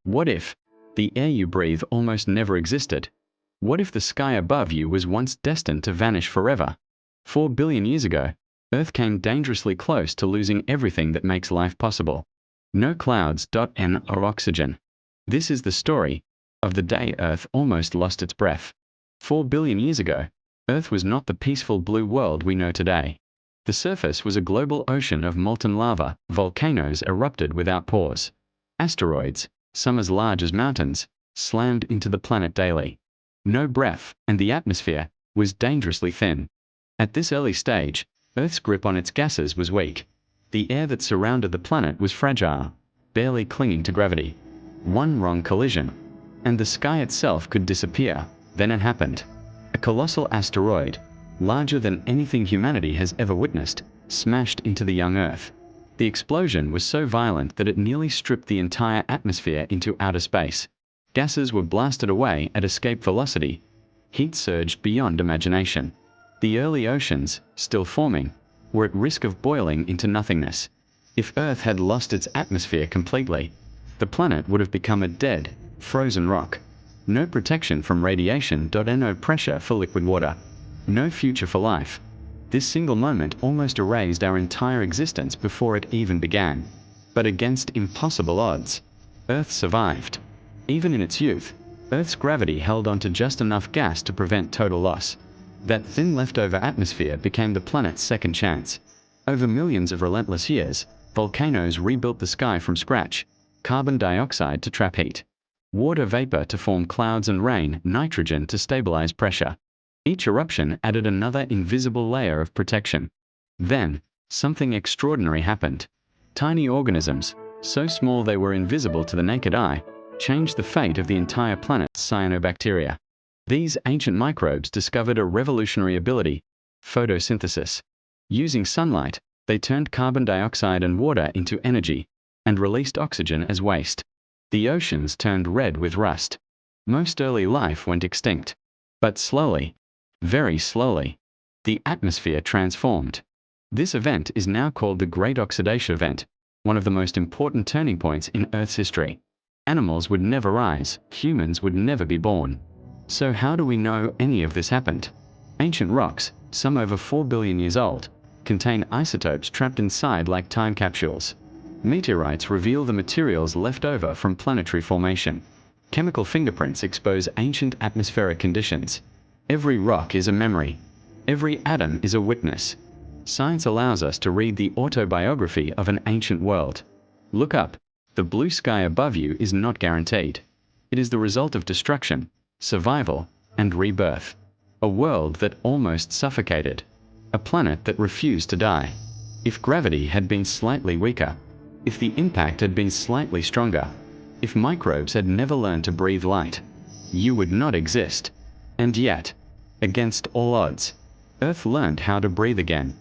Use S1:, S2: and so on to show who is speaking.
S1: What if the air you breathe almost never existed? What if the sky above you was once destined to vanish forever? 4 billion years ago, Earth came dangerously close to losing everything that makes life possible. No clouds, n or oxygen. This is the story of the day Earth almost lost its breath. 4 billion years ago, Earth was not the peaceful blue world we know today. The surface was a global ocean of molten lava, volcanoes erupted without pause. Asteroids, some as large as mountains, slammed into the planet daily. No breath, and the atmosphere was dangerously thin. At this early stage, Earth's grip on its gases was weak. The air that surrounded the planet was fragile, barely clinging to gravity. One wrong collision, and the sky itself could disappear. Then it happened. A colossal asteroid, larger than anything humanity has ever witnessed, smashed into the young Earth. The explosion was so violent that it nearly stripped the entire atmosphere into outer space. Gases were blasted away at escape velocity. Heat surged beyond imagination. The early oceans, still forming, were at risk of boiling into nothingness. If Earth had lost its atmosphere completely, the planet would have become a dead, frozen rock. No protection from radiation, no pressure for liquid water. No future for life. This single moment almost erased our entire existence before it even began. But against impossible odds, Earth survived. Even in its youth, Earth's gravity held onto just enough gas to prevent total loss. That thin leftover atmosphere became the planet's second chance. Over millions of relentless years, volcanoes rebuilt the sky from scratch. Carbon dioxide to trap heat, water vapor to form clouds and rain, nitrogen to stabilize pressure. Each eruption added another invisible layer of protection. Then, something extraordinary happened. Tiny organisms, so small they were invisible to the naked eye, changed the fate of the entire planet. Cyanobacteria. These ancient microbes discovered a revolutionary ability: photosynthesis. Using sunlight, they turned carbon dioxide and water into energy, and released oxygen as waste. The oceans turned red with rust. Most early life went extinct. But slowly, very slowly, the atmosphere transformed. This event is now called the Great Oxidation Event, one of the most important turning points in Earth's history. Animals would never rise, humans would never be born. So how do we know any of this happened? Ancient rocks, some over 4 billion years old, contain isotopes trapped inside like time capsules. Meteorites reveal the materials left over from planetary formation. Chemical fingerprints expose ancient atmospheric conditions. Every rock is a memory. Every atom is a witness. Science allows us to read the autobiography of an ancient world. Look up. The blue sky above you is not guaranteed. It is the result of destruction, survival, and rebirth. A world that almost suffocated. A planet that refused to die. If gravity had been slightly weaker, if the impact had been slightly stronger, if microbes had never learned to breathe light, you would not exist. And yet, against all odds, Earth learned how to breathe again.